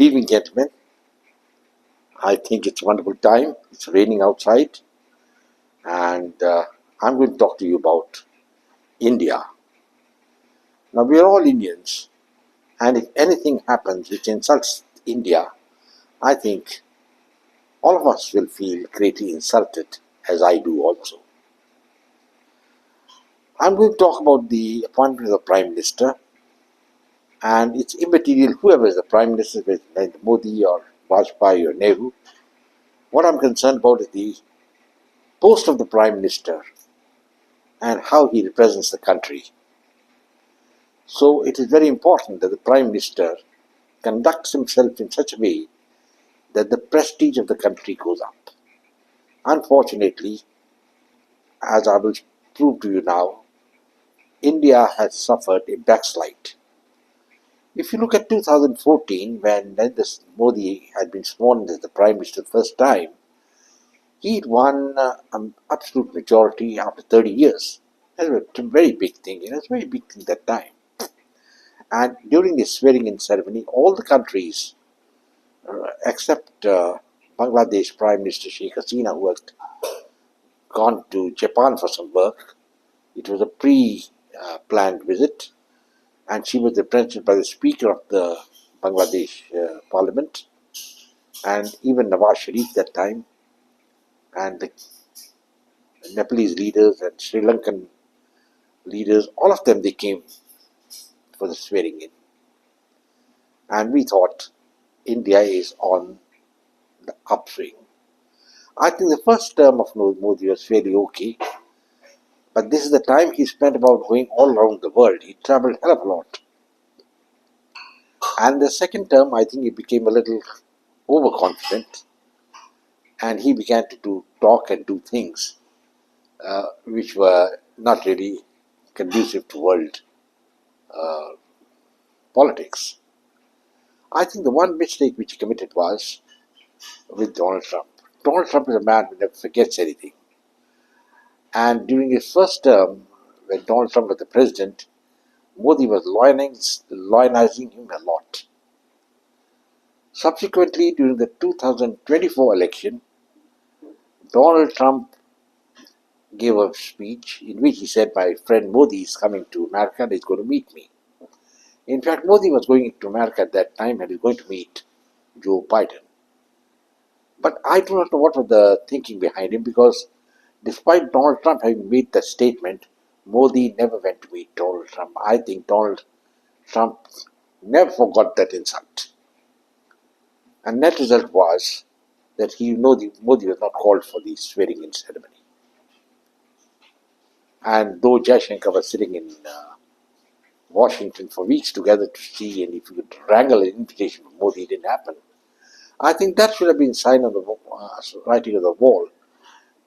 Good evening, gentlemen. I think it's a wonderful time. It's raining outside, and I'm going to talk to you about India. Now, we are all Indians, and if anything happens which insults India, I think all of us will feel greatly insulted, as I do also. I'm going to talk about the appointment of the Prime Minister, and it's immaterial whoever is the Prime Minister, whether it's Modi or Vajpayee or Nehru. What I'm concerned about is the post of the Prime Minister and how he represents the country. So it is very important that the Prime Minister conducts himself in such a way that the prestige of the country goes up. Unfortunately, as I will prove to you now, India has suffered a backslide. If you look at 2014, when Narendra Modi had been sworn as the Prime Minister the first time, he had won an absolute majority after 30 years. That was a very big thing. It was a very big thing at that time. And during the swearing-in ceremony, all the countries, except Bangladesh Prime Minister Sheikh Hasina, who had gone to Japan for some work, it was a pre-planned visit, and she was represented by the Speaker of the Bangladesh Parliament, and even Nawaz Sharif that time, and the Nepalese leaders and Sri Lankan leaders, all of them, they came for the swearing-in. And we thought India is on the upswing. I think the first term of Modi was fairly okay, but this is the time he spent about going all around the world. He traveled hell of a lot. And the second term, I think he became a little overconfident, and he began to talk and do things which were not really conducive to world politics. I think the one mistake which he committed was with Donald Trump. Donald Trump is a man who never forgets anything. And during his first term, when Donald Trump was the president, Modi was lionizing him a lot. Subsequently, during the 2024 election, Donald Trump gave a speech in which he said, "My friend Modi is coming to America and he's going to meet me." In fact, Modi was going to America at that time and he was going to meet Joe Biden. But I do not know what was the thinking behind him, because despite Donald Trump having made that statement, Modi never went to meet Donald Trump. I think Donald Trump never forgot that insult. And net result was that Modi was not called for the swearing-in ceremony. And though Jaishankar was sitting in Washington for weeks together to see, and if you could wrangle an invitation from Modi, it didn't happen. I think that should have been sign on the writing of the wall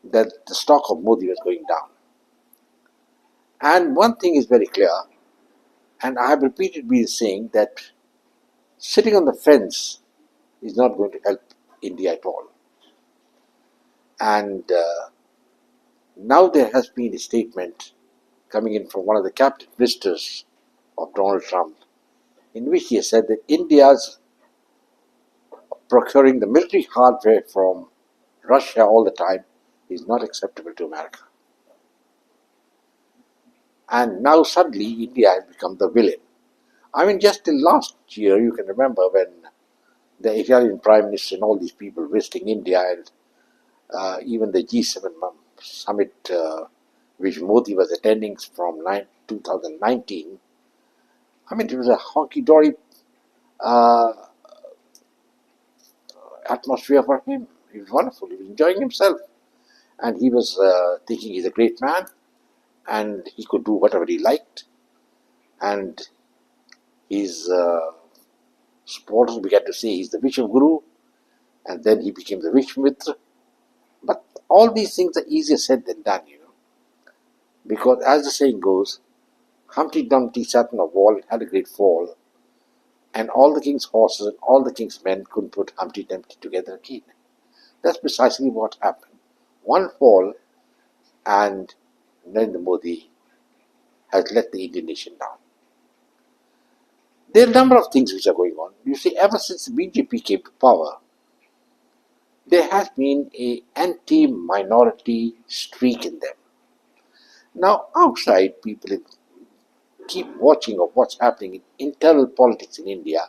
that the stock of Modi was going down. And one thing is very clear, and I have repeatedly been saying that sitting on the fence is not going to help India at all. And now there has been a statement coming in from one of the cabinet ministers of Donald Trump, in which he has said that India's procuring the military hardware from Russia all the time is not acceptable to America. And now suddenly India has become the villain. I mean, just in last year, you can remember when the Italian Prime Minister and all these people visiting India, and even the G7 summit which Modi was attending from 2019, I mean, it was a honky-dory atmosphere for him. He was wonderful. He was enjoying himself. And he was thinking he's a great man and he could do whatever he liked. And his supporters began to say he's the Vishnu Guru, and then he became the Vishwamitra. But all these things are easier said than done, because as the saying goes, Humpty Dumpty sat on a wall and had a great fall, and all the king's horses and all the king's men couldn't put Humpty Dumpty together again. That's precisely what happened. One fall, and Narendra Modi has let the Indian nation down. There are a number of things which are going on. You see, ever since the BJP came to power, there has been a anti-minority streak in them. Now, outside people keep watching of what's happening in internal politics in India,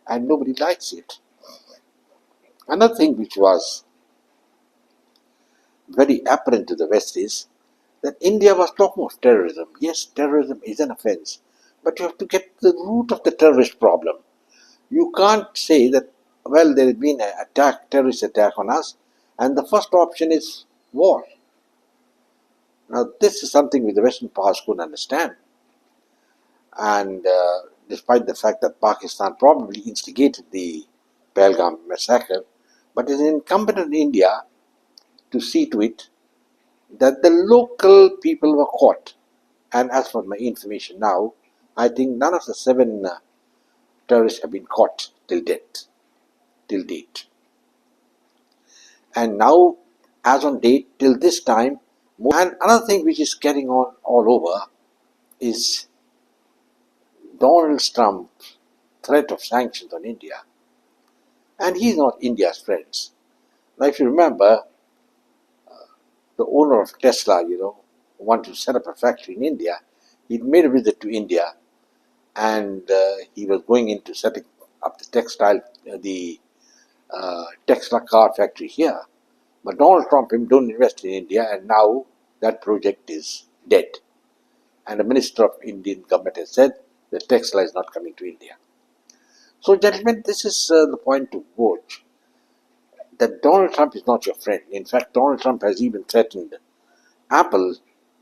and nobody likes it. Another thing which was very apparent to the West is that India was talking of terrorism. Yes, terrorism is an offense, but you have to get to the root of the terrorist problem. You can't say that, well, there has been an attack, terrorist attack on us, and the first option is war. Now, this is something which the Western powers couldn't understand. And despite the fact that Pakistan probably instigated the Pahalgam massacre, but it is incumbent on India to see to it that the local people were caught. And as for my information now, I think none of the 7 terrorists have been caught till date. And now, as on date, till this time, and another thing which is getting on all over is Donald Trump's threat of sanctions on India. And he's not India's friends. Now, if you remember, the owner of Tesla, wanted to set up a factory in India. He'd made a visit to India, and he was going into setting up the Tesla car factory here. But Donald Trump don't invest in India, and now that project is dead. And the minister of Indian government has said that Tesla is not coming to India. So, gentlemen, this is the point to watch, that Donald Trump is not your friend. In fact, Donald Trump has even threatened Apple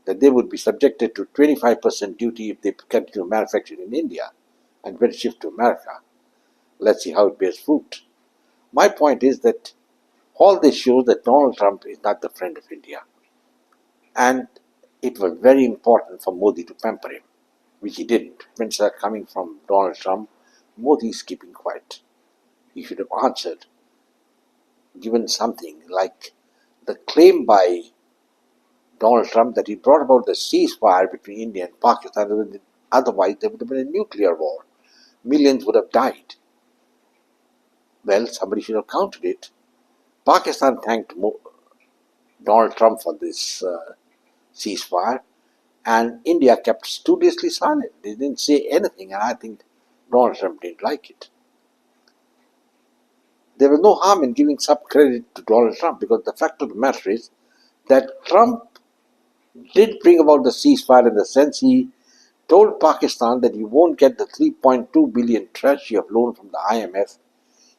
that they would be subjected to 25% duty if they continue manufacturing in India and will shift to America. Let's see how it bears fruit. My point is that all this shows that Donald Trump is not the friend of India. And it was very important for Modi to pamper him, which he didn't. When it started coming from Donald Trump, Modi is keeping quiet. He should have answered, given something like the claim by Donald Trump that he brought about the ceasefire between India and Pakistan. Otherwise, there would have been a nuclear war. Millions would have died. Well, somebody should have countered it. Pakistan thanked Donald Trump for this ceasefire, and India kept studiously silent. They didn't say anything, and I think Donald Trump didn't like it. There was no harm in giving some credit to Donald Trump, because the fact of the matter is that Trump did bring about the ceasefire in the sense he told Pakistan that you won't get the 3.2 billion treasury of loan from the IMF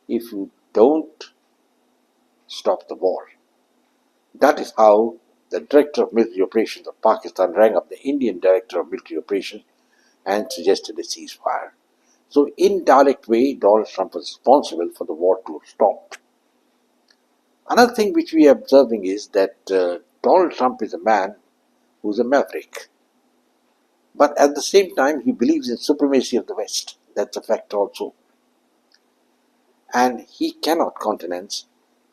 if you don't stop the war. That is how the Director of Military Operations of Pakistan rang up the Indian Director of Military Operations and suggested a ceasefire. So, in indirect way, Donald Trump was responsible for the war to stop. Another thing which we are observing is that Donald Trump is a man who's a maverick. But at the same time, he believes in supremacy of the West. That's a fact also. And he cannot countenance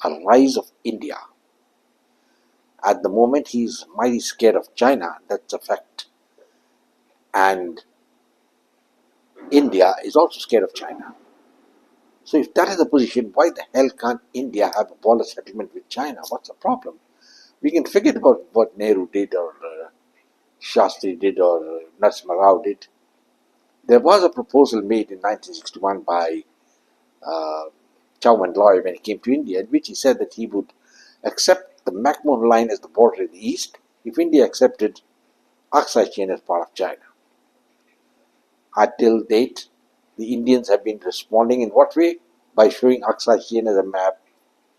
a rise of India. At the moment, he's mighty scared of China. That's a fact. And India is also scared of China. So if that is the position, why the hell can't India have a border settlement with China? What's the problem? We can forget about what Nehru did or Shastri did or Narasimha Rao did. There was a proposal made in 1961 by Chow and Loy when he came to India, in which he said that he would accept the McMahon line as the border in the east if India accepted Aksai Chain as part of China. Until date, the Indians have been responding in what way? By showing Aksai Chain as a map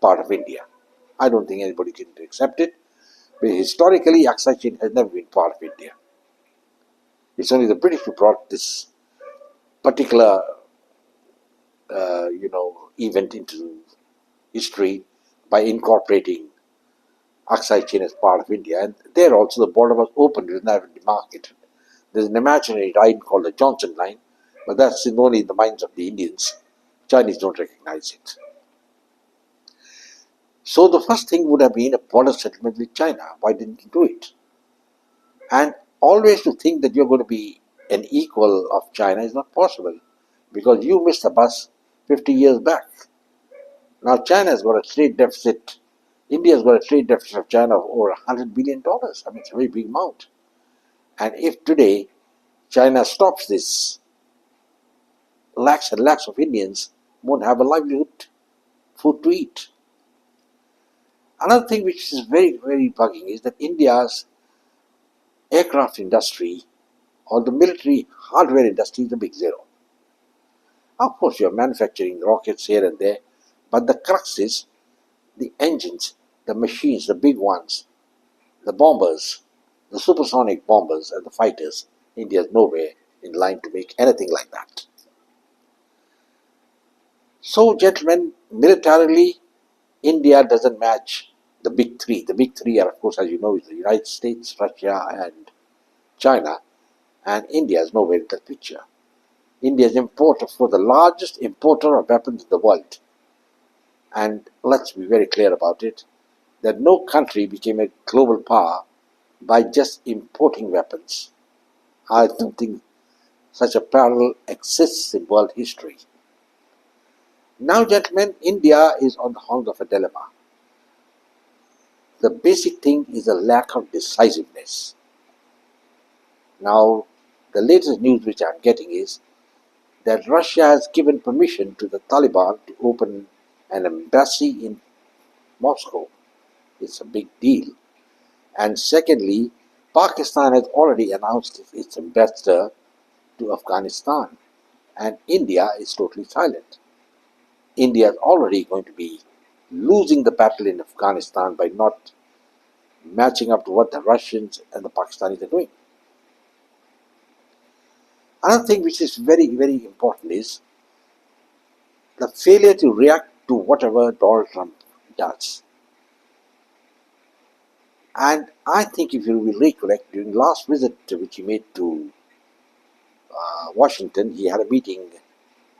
part of India. I don't think anybody can accept it, but historically Aksai Chain has never been part of India. It's only the British who brought this particular event into history by incorporating Aksai Chain as part of India, and there also the border was open, it was never demarcated. There's an imaginary line called the Johnson Line, but that's only in the minds of the Indians. Chinese don't recognize it. So the first thing would have been a border settlement with China. Why didn't you do it? And always to think that you're going to be an equal of China is not possible, because you missed the bus 50 years back. Now China's got a trade deficit. India's got a trade deficit of China of over $100 billion. I mean, it's a very big amount. And if today China stops this, lakhs and lakhs of Indians won't have a livelihood, food to eat. Another thing which is very, very bugging is that India's aircraft industry or the military hardware industry is a big zero. Of course, you're manufacturing rockets here and there, but the crux is the engines, the machines, the big ones, the bombers, the supersonic bombers and the fighters. India is nowhere in line to make anything like that. So, gentlemen, militarily, India doesn't match the big three. The big three are, of course, as you know, is the United States, Russia, and China, and India is nowhere in the picture. India is importer for the largest importer of weapons in the world. And let's be very clear about it, that no country became a global power by just importing weapons. I don't think such a parallel exists in world history. Now, gentlemen, India is on the horns of a dilemma. The basic thing is a lack of decisiveness. Now, the latest news which I'm getting is that Russia has given permission to the Taliban to open an embassy in Moscow. It's a big deal. And secondly, Pakistan has already announced its ambassador to Afghanistan, and India is totally silent. India is already going to be losing the battle in Afghanistan by not matching up to what the Russians and the Pakistanis are doing. Another thing which is very, very important is the failure to react to whatever Donald Trump does. And I think if you will recollect, during the last visit which he made to Washington, he had a meeting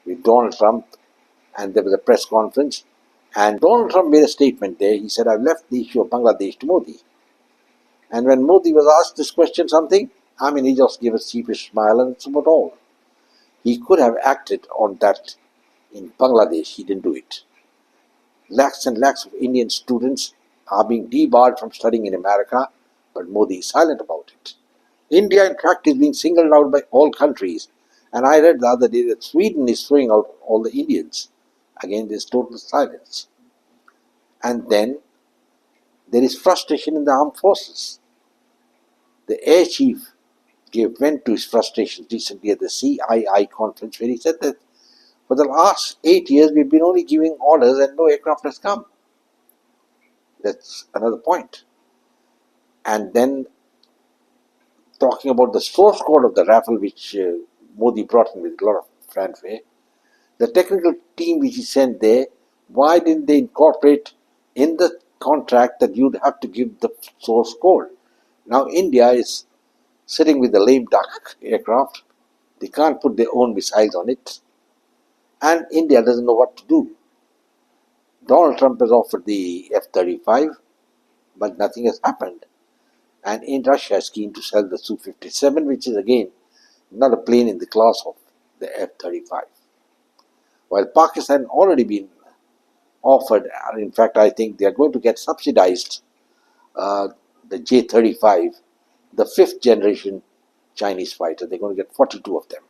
with Donald Trump and there was a press conference. And Donald Trump made a statement there. He said, I've left the issue of Bangladesh to Modi. And when Modi was asked this question something, he just gave a sheepish smile and that's about all. He could have acted on that in Bangladesh. He didn't do it. Lakhs and lakhs of Indian students are being debarred from studying in America, but Modi is silent about it. India, in fact, is being singled out by all countries. And I read the other day that Sweden is throwing out all the Indians. Again, there's total silence. And then there is frustration in the armed forces. The air chief gave vent to his frustration recently at the CII conference, where he said that for the last 8 years we've been only giving orders and no aircraft has come. That's another point. And then talking about the source code of the Rafale which Modi brought in with a lot of fanfare, the technical team which he sent there, why didn't they incorporate in the contract that you'd have to give the source code? Now India is sitting with the lame duck aircraft. They can't put their own missiles on it. And India doesn't know what to do. Donald Trump has offered the F-35, but nothing has happened. And in Russia is keen to sell the Su-57, which is again not a plane in the class of the F-35. While Pakistan already been offered, and in fact I think they are going to get subsidized the J-35, the 5th generation Chinese fighter. They're going to get 42 of them.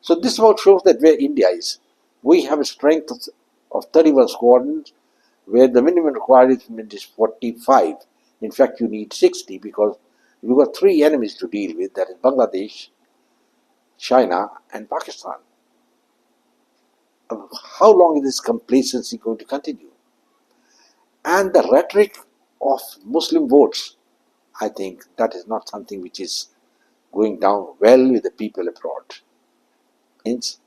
So this about shows that where India is. We have a strength of 31 squadrons, where the minimum requirement is 45. In fact, you need 60 because you've got 3 enemies to deal with, that is Bangladesh, China, and Pakistan. How long is this complacency going to continue? And the rhetoric of Muslim votes, I think that is not something which is going down well with the people abroad. Hence,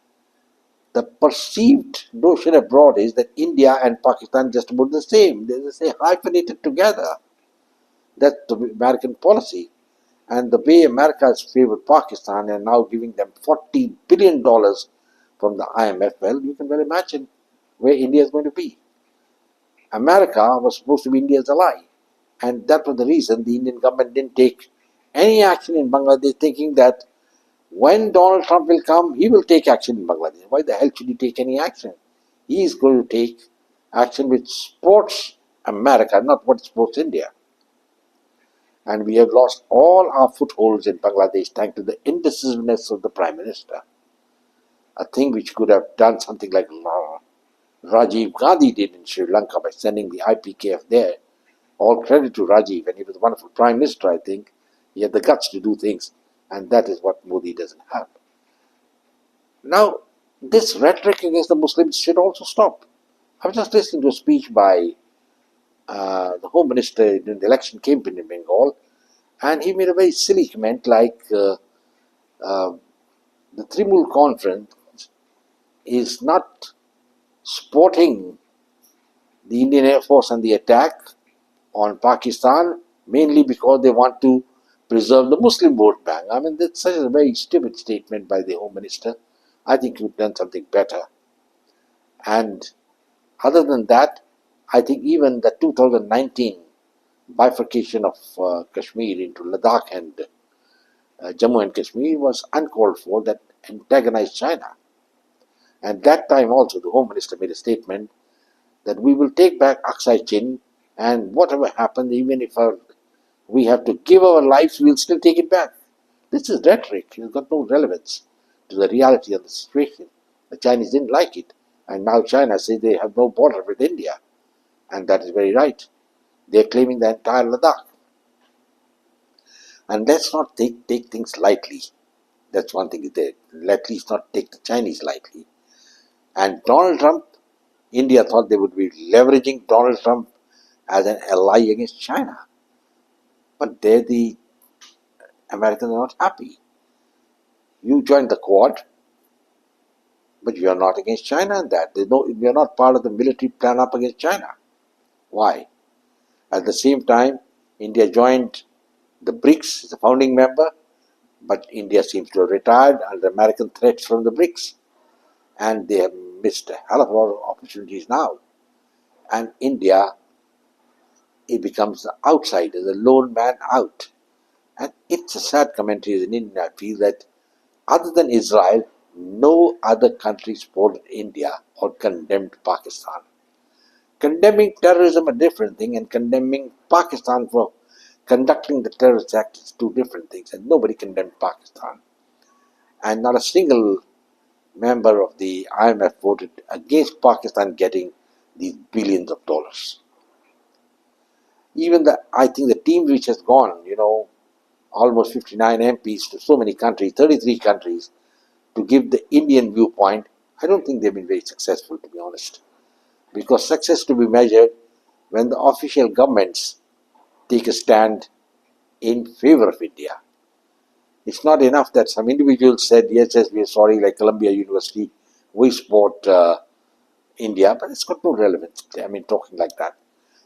the perceived notion abroad is that India and Pakistan are just about the same. They're hyphenated together. That's the American policy. And the way America has favored Pakistan and now giving them $40 billion from the IMF, well, you can well imagine where India is going to be. America was supposed to be India's ally. And that was the reason the Indian government didn't take any action in Bangladesh, thinking that When Donald Trump will come, he will take action in Bangladesh. Why the hell should he take any action? He is going to take action which supports America, not what supports India. And we have lost all our footholds in Bangladesh thanks to the indecisiveness of the Prime Minister. A thing which could have done something like Rajiv Gandhi did in Sri Lanka by sending the IPKF there. All credit to Rajiv, and he was a wonderful Prime Minister, I think. He had the guts to do things, and that is what Modi doesn't have. Now, this rhetoric against the Muslims should also stop. I was just listening to a speech by the Home Minister during the election campaign in Bengal, and he made a very silly comment like uh, the Trinamool Conference is not supporting the Indian Air Force and the attack on Pakistan mainly because they want to preserve the Muslim vote bank. I mean, that's such a very stupid statement by the Home Minister. I think you've done something better. And other than that, I think even the 2019 bifurcation of Kashmir into Ladakh and Jammu and Kashmir was uncalled for, that antagonized China. And that time also the Home Minister made a statement that we will take back Aksai Chin, and whatever happens, even if we have to give our lives, we'll still take it back. This is rhetoric. It's got no relevance to the reality of the situation. The Chinese didn't like it, and now China says they have no border with India, and that is very right. They're claiming the entire Ladakh. And let's not take things lightly. That's one thing. At least not take the Chinese lightly. And Donald Trump, India thought they would be leveraging Donald Trump as an ally against China. But there the Americans are not happy. You joined the Quad, but you are not against China in that. We are not part of the military plan up against China. Why? At the same time, India joined the BRICS as a founding member, but India seems to have retired under American threats from the BRICS. And they have missed a hell of a lot of opportunities now. And India, it becomes the outsider, the lone man out. And it's a sad commentary as an Indian, I feel, that other than Israel, no other country supported India or condemned Pakistan. Condemning terrorism is a different thing, and condemning Pakistan for conducting the terrorist act is two different things, and nobody condemned Pakistan. And not a single member of the IMF voted against Pakistan getting these billions of dollars. Even I think the team which has gone, almost 59 MPs to so many countries, 33 countries, to give the Indian viewpoint, I don't think they've been very successful, to be honest. Because success to be measured when the official governments take a stand in favor of India. It's not enough that some individuals said, yes, we are sorry, like Columbia University, we support India, but it's got no relevance. I mean, talking like that.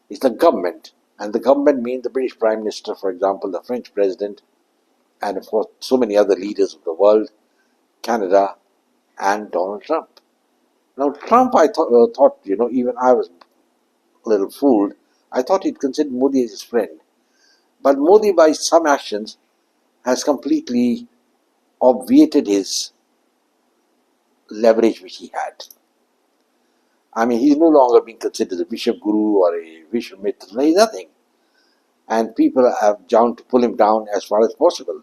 It's the government, and the government means the British Prime Minister, for example, the French President, and of course, so many other leaders of the world, Canada, and Donald Trump. Now, Trump, I thought, even I was a little fooled. I thought he'd consider Modi as his friend. But Modi, by some actions, has completely obviated his leverage which he had. I mean, he's no longer being considered a Vishwa Guru or a Vishwa Mitra. He's nothing. And people have bound to pull him down as far as possible.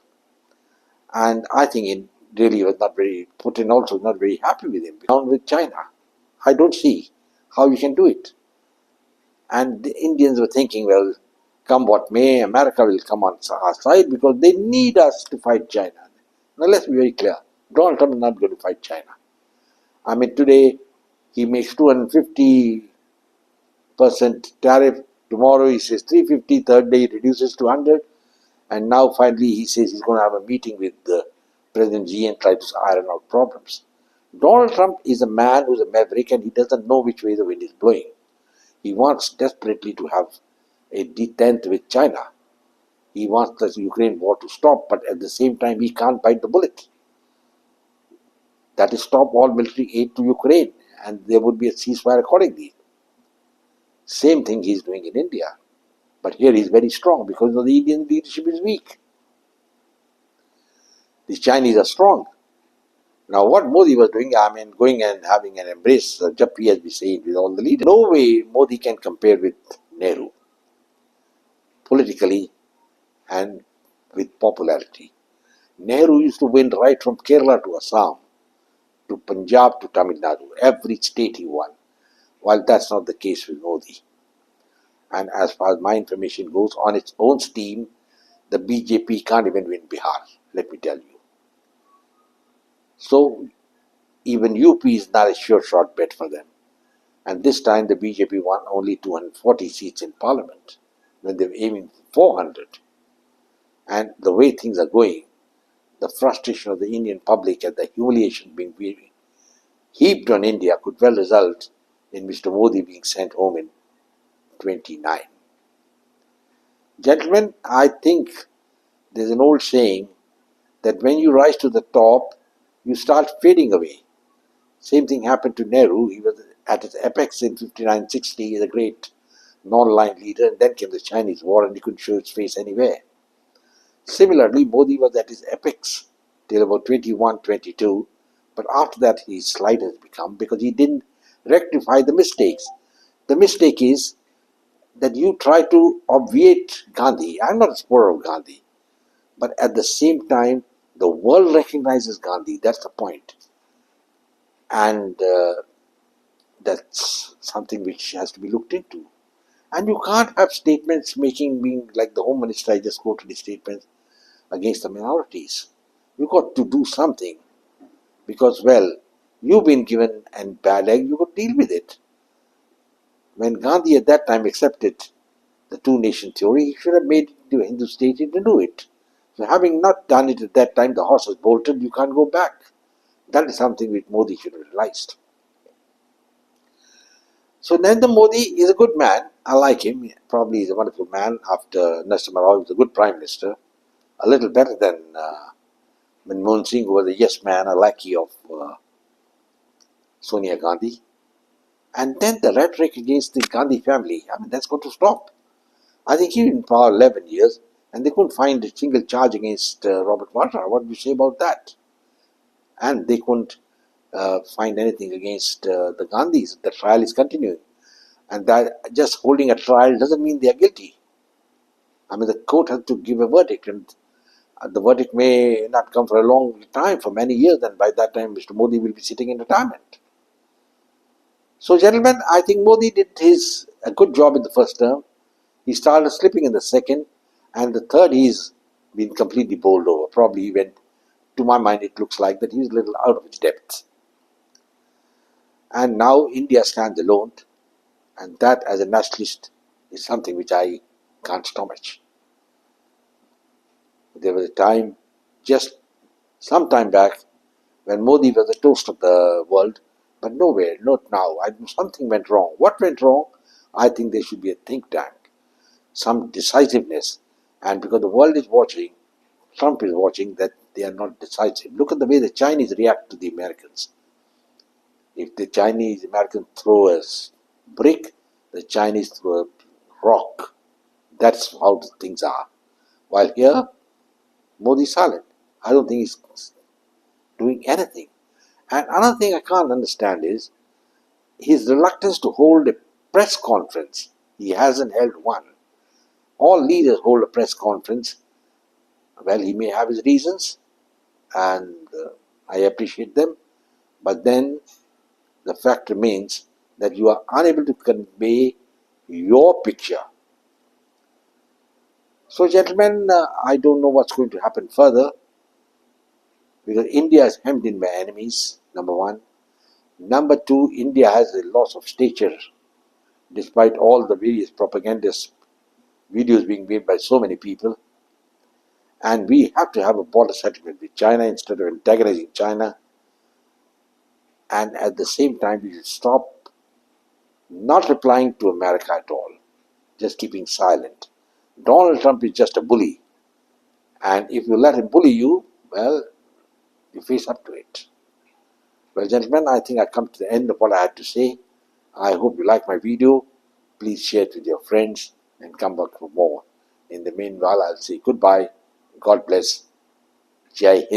And I think he really was not very, Putin also not very happy with him. Down with China. I don't see how you can do it. And the Indians were thinking, well, come what may, America will come on our side because they need us to fight China. Now let's be very clear. Donald Trump is not going to fight China. I mean, today he makes 250% tariff. Tomorrow he says 350. Third day he reduces to 100. And now finally he says he's going to have a meeting with President Xi and try to iron out problems. Donald Trump is a man who's a maverick and he doesn't know which way the wind is blowing. He wants desperately to have a detente with China. He wants the Ukraine war to stop, but at the same time he can't bite the bullet. That is, stop all military aid to Ukraine, and there would be a ceasefire accordingly. Same thing he's doing in India. But here he's very strong because the Indian leadership is weak. The Chinese are strong. Now, what Modi was doing, I mean, going and having an embrace, Jappi as we say it, with all the leaders. No way Modi can compare with Nehru, politically and with popularity. Nehru used to win right from Kerala to Assam, to Punjab to Tamil Nadu. Every state he won. While that's not the case with Modi. And as far as my information goes, on its own steam, the BJP can't even win Bihar, let me tell you. So even UP is not a sure shot bet for them. And this time the BJP won only 240 seats in parliament when they were aiming for 400. And the way things are going, the frustration of the Indian public and the humiliation being heaped on India could well result in Mr. Modi being sent home in 29. Gentlemen, I think there's an old saying that when you rise to the top, you start fading away. Same thing happened to Nehru. He was at his apex in 59-60 as a great non-aligned leader, and then came the Chinese war and he couldn't show his face anywhere. Similarly, Modi was at his apex till about 21-22, but after that his slide has become because he didn't rectify the mistakes. The mistake is that you try to obviate Gandhi. I'm not a supporter of Gandhi, but at the same time, the world recognizes Gandhi. That's the point. And that's something which has to be looked into. And you can't have statements being like the Home Minister I just quoted his statements against the minorities. You've got to do something because, well, you've been given a bad egg, you've got to deal with it. When Gandhi at that time accepted the two-nation theory, he should have made it into a Hindu state to do it. So having not done it at that time, the horse has bolted, you can't go back. That is something which Modi should have realized. So Narendra Modi is a good man. I like him. Probably he's a wonderful man. After Narasimha Rao, he was a good prime minister. A little better than Manmohan Singh, who was a yes man, a lackey of Sonia Gandhi. And then the rhetoric against the Gandhi family, I mean, that's got to stop. I think he was in power 11 years and they couldn't find a single charge against Robert Wada. What do you say about that? And they couldn't find anything against the Gandhis. The trial is continuing. And that just holding a trial doesn't mean they are guilty. I mean, the court has to give a verdict, and the verdict may not come for a long time, for many years, and by that time Mr. Modi will be sitting in retirement. So, gentlemen, I think Modi did a good job in the first term. He started slipping in the second, and the third he's been completely bowled over. Probably even, to my mind, it looks like that he's a little out of his depth. And now India stands alone, and that as a nationalist is something which I can't stomach. There was a time, just some time back, when Modi was the toast of the world, but nowhere, not now. Something went wrong. What went wrong? I think there should be a think tank, some decisiveness, and because the world is watching, Trump is watching, that they are not decisive. Look at the way the Chinese react to the Americans. If the Americans throw a brick, the Chinese throw a rock. That's how things are. While here, Modi is silent. I don't think he's doing anything. And another thing I can't understand is his reluctance to hold a press conference. He hasn't held one. All leaders hold a press conference. Well, he may have his reasons, and I appreciate them. But then the fact remains that you are unable to convey your picture. So, gentlemen, I don't know what's going to happen further, because India is hemmed in by enemies, number one. Number two, India has a loss of stature, despite all the various propagandist videos being made by so many people. And we have to have a border settlement with China instead of antagonizing China. And at the same time, we should stop not replying to America at all, just keeping silent. Donald Trump is just a bully. And if you let him bully you, well, you face up to it. Well, gentlemen, I think I've come to the end of what I had to say. I hope you like my video. Please share it with your friends and come back for more. In the meanwhile, I'll say goodbye. God bless. Jai Hind.